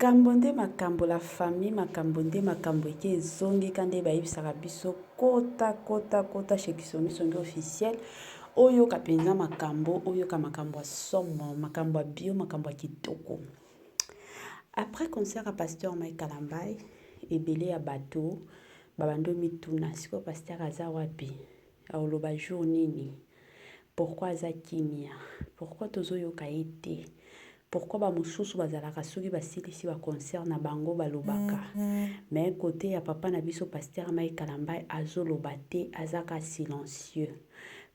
makambo la famille makambo nde makambo eke ezongeka nde bayebisaka biso kota chez Kisongisongi officiel oyoka mpenza makambo oyoka makambo ya somo makambo ya bio makambo ya kitoko. Après concert à pasteur Mike Kalambai ebele ya bato babando mituna siko pasteur aza wapi aoloba jour nini pourquoi aza kimia pourquoi tozoyoka ete pourquoi ba mosusu bazalaka soki basilisi ba concert na bango balobaka mais côté ya papa na biso pasteur Mike Kalambai azoloba te azaka silencieux.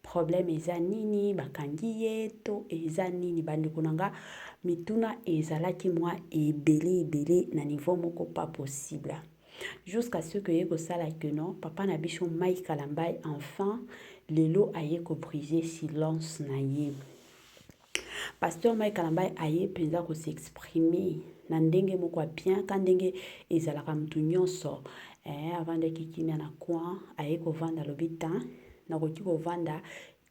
Problème eza nini bakangi ye to eza nini bandeko nanga mituna ezalaki mwa ebele na niveau moko pas possible jusqu'à ce que yeko sala que non papa na biso Mike Kalambai enfin lelo ayeko briser silence na ye. Pasteur Mike Kalambai aye penza ko s'exprimer na ndenge moko bien ka ndenge ezalaka mtu nyonso avant de kikimia na coin aye ko vanda lobita na ko tiko vanda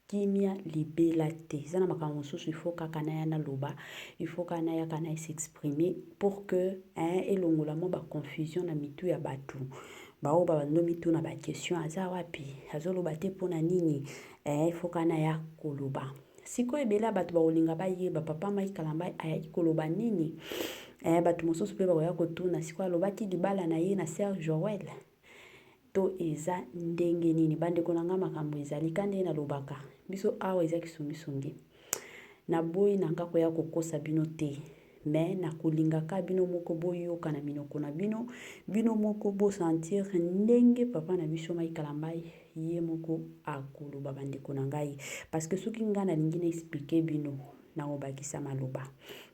kimia libela te zana makambo mosusu il faut kaka na ya na loba il faut kana ya kana s'exprimer pour que elongola mo ba confusion na mitu ya batu bao ba bando mitu na ba question aza wapi azoloba te pona nini il faut kana ya koloba siko ebela bato ba olinga ba yeba papa Mike Kalambai ayaki koloba nini bato mosusu pe ba ya kotuna siko alobaki libala na ye na Serge Joël to eza ndenge nini bandeko nanga makambo ezali kande na lobaka biso awa eza Kisongisongi na boyi nanga ko ya kokosa bino te mais na kolinga ka bino moko boyoka na minoko na bino moko bo sentir ndenge papa na biso Mike Kalambai ye moko akoloba bandeko nangai parce que soki nga na lingi na expliquer bino na obakisa maloba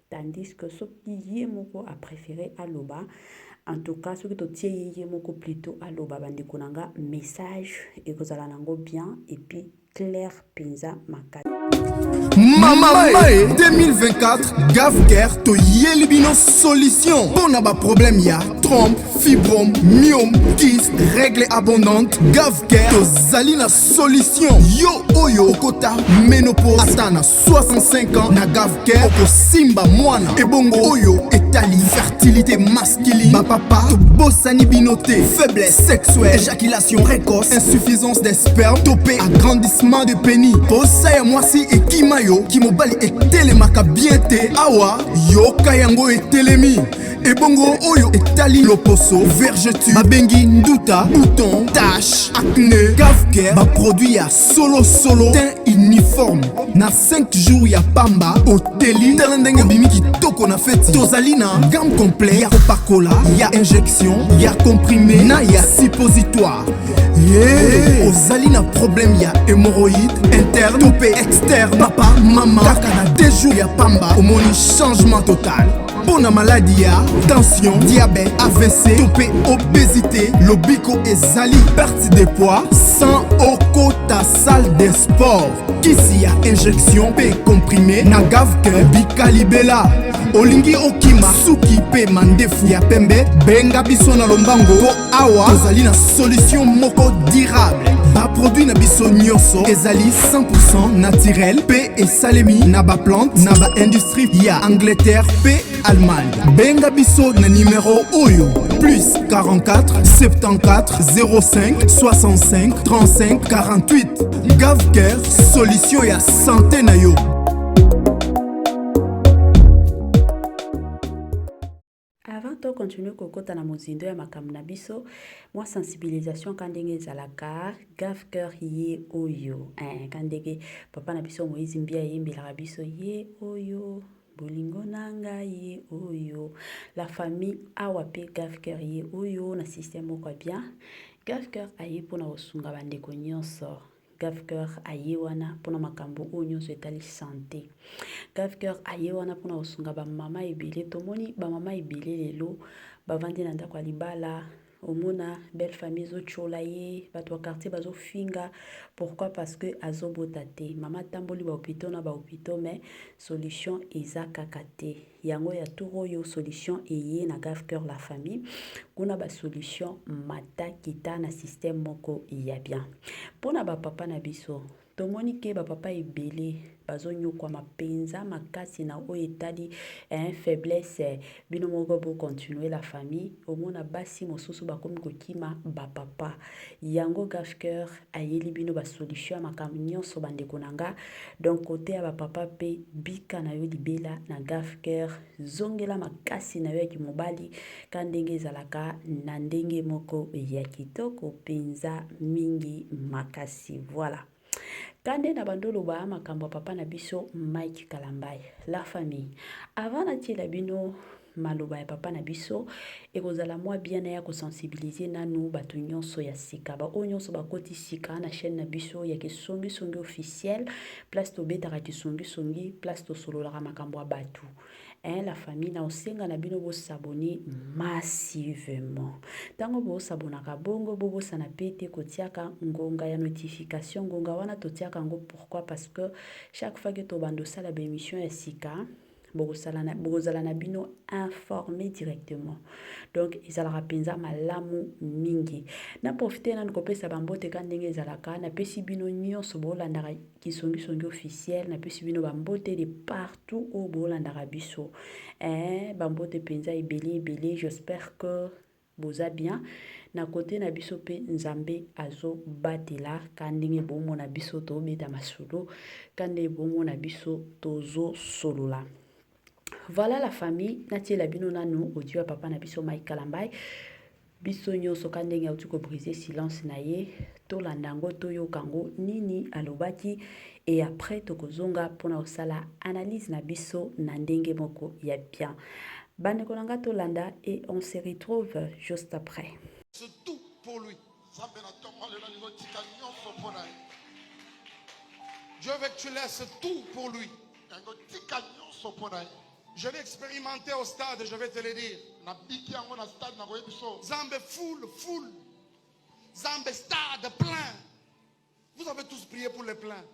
tandis que soki ye moko a préféré aloba en tout cas soki to tie ye moko plutôt aloba bandeko nanga message ekozala nango bien et puis clair penza makati. Mama 2024 Gavker to yelibino solution pour ba problème ya trompe fibrome myome kyste règle abondante Gavker to zalina solution yo oyo kota ménopause atana 65 ans na Gavker oko simba mwana ebongo oyo etali fertilité masculine ba papa to bosani binoté faiblesse sexuelle éjaculation précoce insuffisance des spermes topé agrandissement de pénis posaya mwasi ekimayo kimobali etelemaka bien te awa yoka yango etelemi ebongo oyo etali loposo vergeture babengi nduta bouton tache acné Gavker ba produit ya solo teint uniforme na 5 jours ya pamba oteli tala ndenge bimi kitoko na feti tozali na gamme complet ya kopakola ya injection ya comprimé na ya suppositoire ozali na problème ya hémorroïde interne topé externe papa mama kaka na 2 jours ya pamba omoni changement total. Pour la maladie, tension, diabète, AVC, topé, obésité, lobiko et zali, perte de poids, sans okota salle de sport. Kisi ya injection, P comprimé, na Gavker, bikalibela. Olingi okima, suki pe mandefu ya pembe, benga biso na lombango, po awa, tozali na solution moko durable. Ba produit na biso nyonso, ezali 100% naturel, P et salemi, na ba plante, na ba industrie, ya Angleterre, P Allemagne. Benga biso na numéro oyo plus 44 74 05 65 35 48. Gavker solution ya santé na yo. Avant de continuer kokota na mozindo ya makambo na biso moi sensibilisation kandenge ezalaka Gavker ye oyo kandenge papa na biso Moïse Mbia yembelaka biso ye oyo bolingo nanga ye oyo la famille awa pe Gavker ye oyo na système moko bien Gavker aye pona osunga bandeko nyonso Gavker aye wana pona makambo oyo nyonso etali santé Gavker aye wana pona osunga ba mama ebele tomoni ba mama ebele lelo bavandi na ndako ya libala omona belle famille zo chola ye bato quartier bazo finga pourquoi parce que azobota te mama tamboli ba hôpital na ba hôpital mais solution eza kaka te yango ya tout oyo solution eye na Gavker la famille kuna ba solution mata kita na système moko ya bien. Pona ba papa na biso tomoni ke ba papa ebele bazonyokwa mapenza makasi na oyo etali faiblesse bino moko bo continuer la famille omona basi mosusu bakomi kokima ba papa yango Gafker ayeli bino ba solution ya makambo nyonso bandeko nanga. Donc côté ya ba papa pe bika na yo libela na Gafker zongela makasi na yo ya kimobali ka ndenge ezalaka na ndenge moko ya kitoko penza mingi makasi. Voilà. Kande na bandolo ba makambo papa na biso Mike Kalambai la famille avant na tiela bino maloba ya papa na biso ekozala mwa bien ya ko sensibiliser nanu bato nyonso ya sika ba o nyonso bakoti sika na chaîne na biso ya Kisongi Songi officiel place to betaka Kisongi Songi place to solola makambo ya batu. La famille na osenga na bino bo s'abonner massivement. Tango bo s'abonaka bongo bo sana pete kotiaka ngonga ya notification ngonga wana totiaka ngo pourquoi parce que chaque fois que to bando sala ba émission ya sika bozala na bino informé directement. Donc ezalaka penza malamu mingi. Na profiter na kopesa bambote ka ndenge ezalaka na pesi bino nyonso bolandaka Kisongi Songi officiel na pesi bino bambote de partout au bolandaka biso. Bambote penza ebele j'espère que boza bien. Na côté na biso pe nzambe azo batela ka ndenge bomo na biso to beta masolo ka ndenge bomo na biso tozo solola. Voilà la famille natie la bino nanu audio ya papa na biso Mike Kalambai biso nyonso ka ndenge auti ko briser silence na ye to landango to yokango nini alobaki et après tokozonga pona osala analyse na biso na ndenge moko ya bien. Bande kolanga to landa et on se retrouve juste après. C'est tout pour lui. Dieu veut que tu laisses tout pour lui. Je l'ai expérimenté au stade, je vais te le dire. Zambe full. Zambe stade plein. Vous avez tous prié pour les pleins.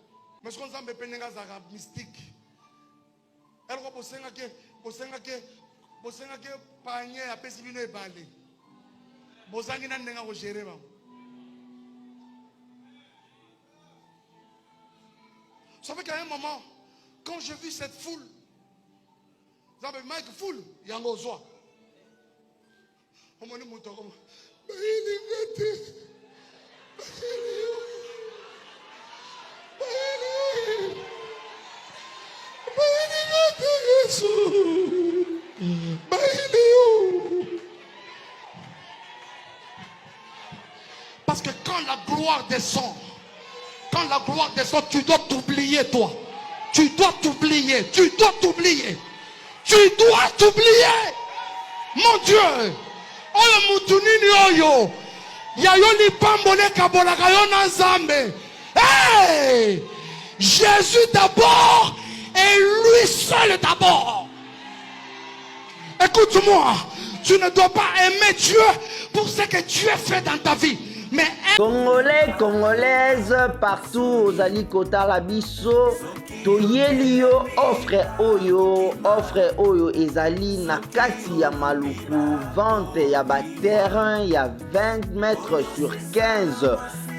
Mais ce qu'on Zambe penenga zara mystique. Elle reposenga que panier a pesibino e balé. Bozangi na ndenga ko gérer ba. Ça fait qu'à un moment, quand je vis cette foule, ça veut Mike foule, yango zoa. On m'a dit mouton comme parce que quand la gloire descend, tu dois t'oublier, toi. Tu dois t'oublier. Mon Dieu. Oyo mutunini oyo. Yayo li pambole kabola kayo na nzambe. Hey! Jésus d'abord et lui seul d'abord. Écoute-moi, tu ne dois pas aimer Dieu pour ce que Dieu fait dans ta vie. Mais Congolais, Congolaises, partout aux alikota la biso, toyeli yo offre oyo ezali na kati ya maluku, vente ya ba terrain ya 20 mètres sur 15.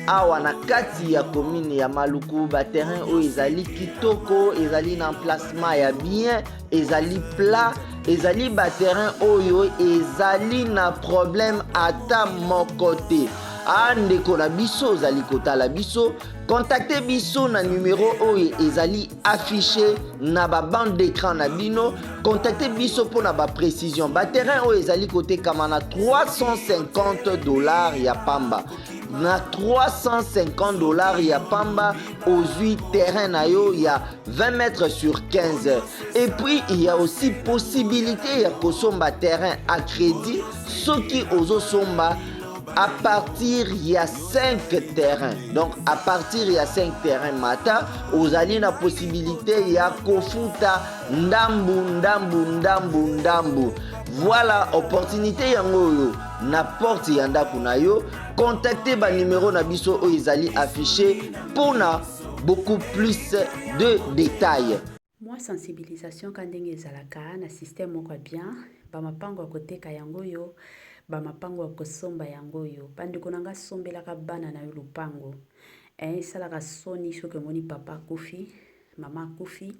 Awa na kati ya commune ya maluku ba terrain oyo ezali kitoko, ezali na emplacement ya bien, ezali plat, ezali ba terrain oyo ezali na problème ata moko te. Andeko na biso ozali kotala biso, contactez biso na numéro oyo ezali affiché na ba bande d'écran na bino, contactez biso pour na ba précision. Ba terrain oyo ezali kote kama na $350 ya pamba. Na $350 ya pamba ozui terrain na yo ya 20 mètres sur 15. Et puis il y a aussi possibilité ya kosomba terrain à crédit soki ozo somba à partir il y a 5 terrains. Donc à partir il y a 5 terrains mata, vous avez la possibilité il y a kofuta ndambu. Voilà opportunité yango na porte yanda kunayo. Contactez ba numéro na biso o ezali affiché pour na beaucoup plus de détails. Moi sensibilisation quand ndenge ezalaka na système moko bien, ba mapango à côté ka yango yo bamapango ya kosomba yango oyo bandeko na nga sombelaka bana na yo lupango esalaka soni soki omoni papa akufi mama akufi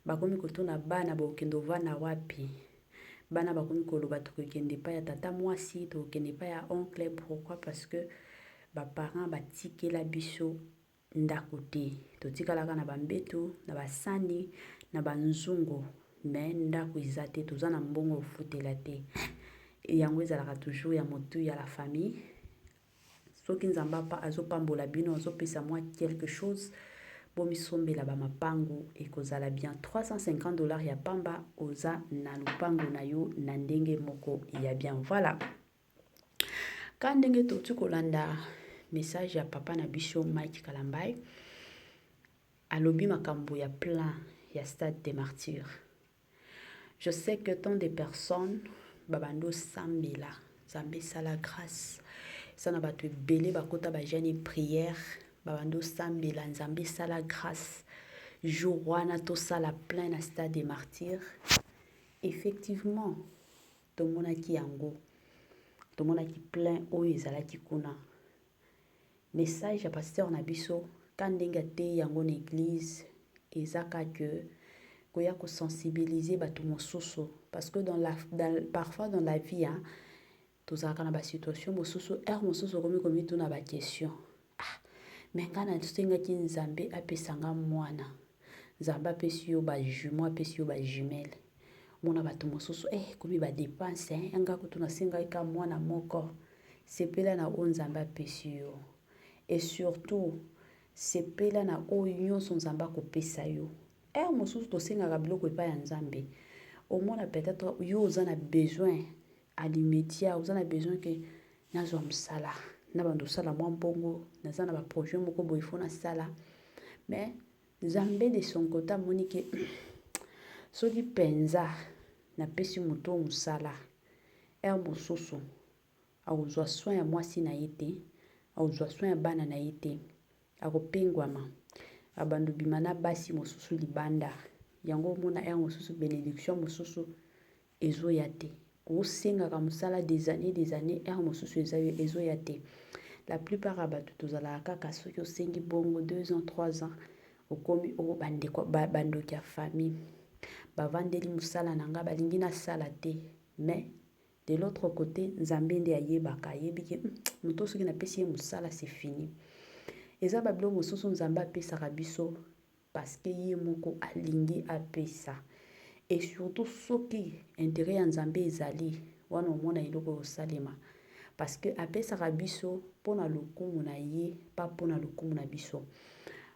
bakomi kotuna bana bokende ovanda wapi bana bakomi koloba tokokende epai ya tata mwasi tokokende epai ya oncle. Pourquoi? Parce que baparent batikela biso ndako te totikalaka na bambeto na basani na banzungu me ndako eza te toza na mbongo ofutela te yango ezalaka toujours ya motu ya la famille soki nzambe azopambola bino azopesa mwa quelque chose bomisombela bamapangu ekozala bien. $350 ya pamba oza na lupango na yo na ndenge moko ya bien. Voilà ka ndenge toti kolanda message ya papa na biso Mike Kalambai alobi makambo ya plan ya Stade des Martyrs. Je sais que tant de personnes babando sambela Nzambe sala grâce sana bato ebele bakota bajani prière babando sambela Nzambe sala grâce jour wana tosala plein na Stade des Martyrs. Effectivement tomonaki yango tomonaki plein oyo ezalaki kuna. Message ya pasteur na biso ka ndenge te yango na église ezaka que koya ko sensibiliser bato mosusu parce que parfois dans la vie tozalaka na basituation mosusu mosusu komi tuna baquestion me nga nasengaki Nzambe apesanga mwana Nzambe apesi yo bajumeau apesi yo bajumele mona bato mosusu komi badepense nga kutu nasengaki ka mwana moko sepela na oyo Nzambe apesi yo et surtout sepela na oyo nyonso Nzambe akopesa yo mosusu tosengaka biloko epai ya Nzambe omona peut-être yo oza na besoin à l'immédiat oza na besoin que nazwa mosala na bando sala mwa mbongo naza na baprojet moko boye fo na sala mais Nzambe de son côté amoni ke soki penza napesi moto oyo mosala mosusu akozwa soin ya mwasi na ye te akozwa soin ya bana na ye te akopengwama abando bima na basi mosusu libanda yango omona mosusu bénédiction mosusu ezoya te osengaka mosala des années mosusu ezoya te. La plupart ya bato tozalaka kaka soki osengi bongo 2 ans 3 ans okomi bandoki ya famille bavandeli mosala na nga balingi nasala te mais de l'autre côté Nzambe nde ayebaka ayebi ke moto soki napesi ye mosala c'est fini. Eza babilo mosusu Nzambe apesaka biso parce que ye moko alingi apesa et surtout soki intérêt ya Nzambe ezali wana omona eloko osalema parce que apesaka biso pona lokumu na ye pa pona lokumu na biso.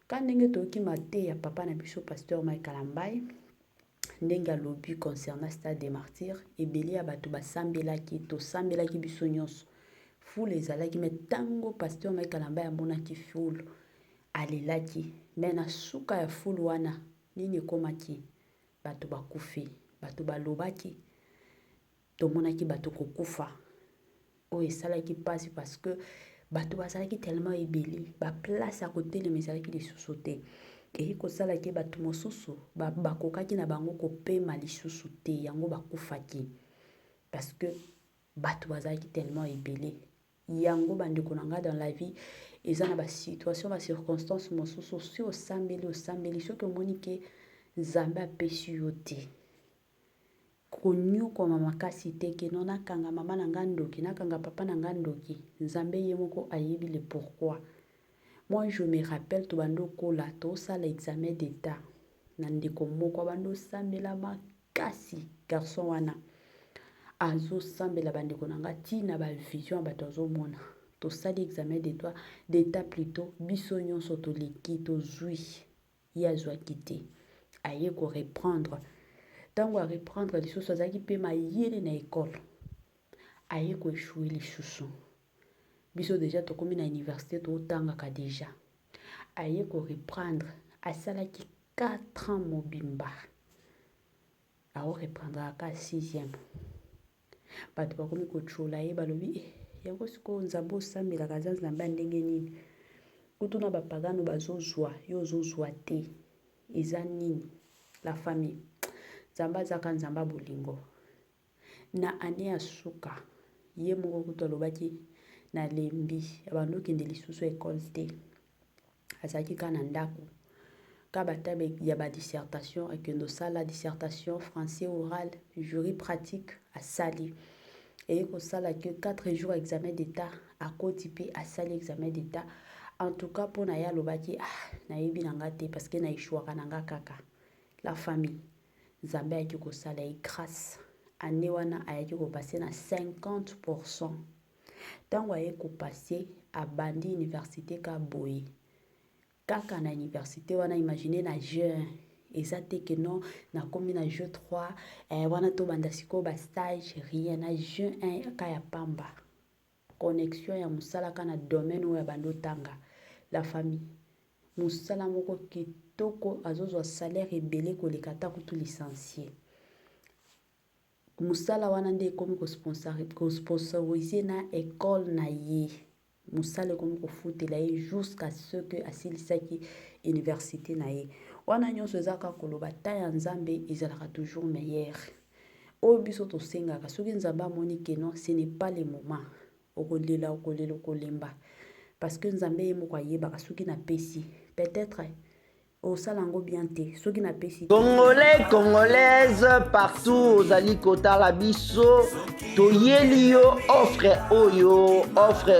Ka ndenge tokima te ya papa na biso pasteur Mike Kalambai ndenge alobi concernant Stade des Martyrs ebeli ya bato basambelaki tosambelaki biso nyonso foule ezalaki me tango pasteur Mike Kalambai amonaki foule alelaki me na suka ya foule wana nini ekomaki bato bakufi bato balobaki tomonaki bato kokufa oyo esalaki mpasi parce que bato bazalaki tellement ebele baplace ya kotelema ezalaki lisusu te eyi kosalaki bato mosusu bakokaki na bango kopema lisusu te yango bakufaki parce que bato bazalaki tellement ebele yango bandeko na nga dans la vie eza na basituation bacirconstance mosusu si osambeli soki omoni ke Nzambe apesi yo te konyokoma makasi te ke no nakanga mama na nga ndoki nakanga papa na nga ndoki Nzambe ye moko ayebi le pourquoi. Moi je me rappelle to bando kola to sala examen d'état na ndeko moko bando sambela makasi garçon wana azo sambela bandeko na nga tina ba vision bato azomona to sali examen d'état plutôt biso nyonso to leki to zui ya zwaki te aye ko reprendre tango a reprendre lisusu azaki pe mayele na école aye ko échouer lisusu biso déjà tokomi na université to tangaka déjà aye ko reprendre asalaki 4 ans mobimba ao reprendre aka 6e bato bakomi kochola ye balobi yango sikoyo Nzambe osambelaka za Nzambe ndenge nini kutuna bapagano bazozwa yo ozozwa te eza nini la famille Nzambe azaka Nzambe bolingo na ane ya suka ye moko kutu alobaki na lembi abandi okende lisusu ekole te azalaki kaka na ndako ka batabe ya badissertation akende osala dissertation français oral jury pratique asali eye kosala ke 4 jours examen d'état akoti mpe asali examen d'état en tout cas mpona ye alobaki nayebi na nga te parce que naeshwaka na nga kaka la famille nzambe ayaki kosala ye grâce ane wana ayaki kopase na 50%. Ntango aye kopase abandi université ka boye kaka na université wana imagine na jeune eza te ke non nakomi na jeu 3 wana tobanda sikoyo bastage rien na jeu 1 ka ya pamba connexion ya mosala ka na domaine oyo abandi otanga la famille mosala moko kitoko azozwa salaire ebele koleka ta kutu licencié mosala wana nde ekomi kosponsorize na école na ye mosala ekomi kofutela ye jusqu'à ce que asilisaki université na ye wana nyonso eza kaka koloba ta ya nzambe ezalaka toujours meilleure oyo biso tosengaka soki nzambe amoni ke non ce n'est pas le moment okolela okolemba parce que nzambe ye moko ayebaka soki napesi peut-être osalango bien te soki napesi Congolais, Congolaises, partout ozali kotala biso toyeli yo offre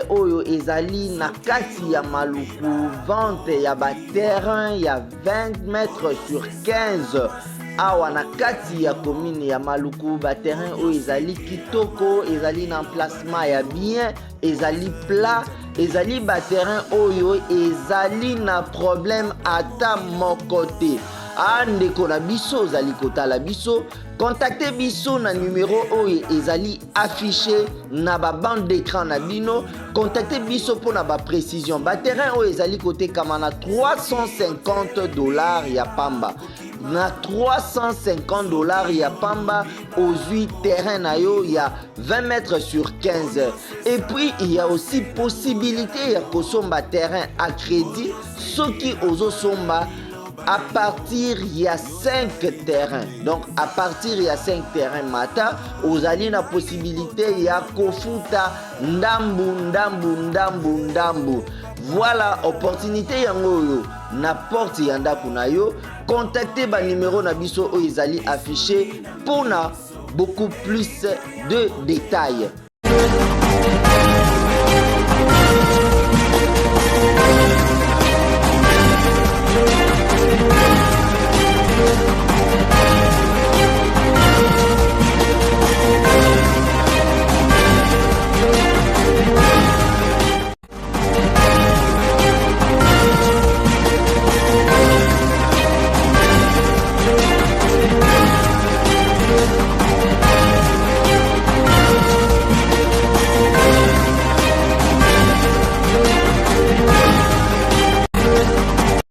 oyo ezali na kati ya maluku vente ya baterrain ya 20 mètres sur 15 awa na kati ya commune ya maluku baterrain oyo ezali kitoko ezali na emplacement ya bien ezali plat ezali baterrain oyo ezali na problème ata moko te ndeko na biso ozali kotala biso contactez biso na numéro oyo ezali affiché na bande d'écran na bino contactez biso pour na précision baterrain oyo ezali kotekama na $350 ya pamba na $350 ya pamba ozwi terrain na yo ya 20 mètres sur 15 et puis il y a aussi possibilité ya kosomba terrain à crédit soki ozosomba à partir il y a 5 terrains. Donc à partir il y a 5 terrains mata, vous avez la possibilité ya kofuta ndambu. Voilà opportunité yango na porte yanda kunayo. Contactez ba numéro na biso o ezali affiché pour na beaucoup plus de détails.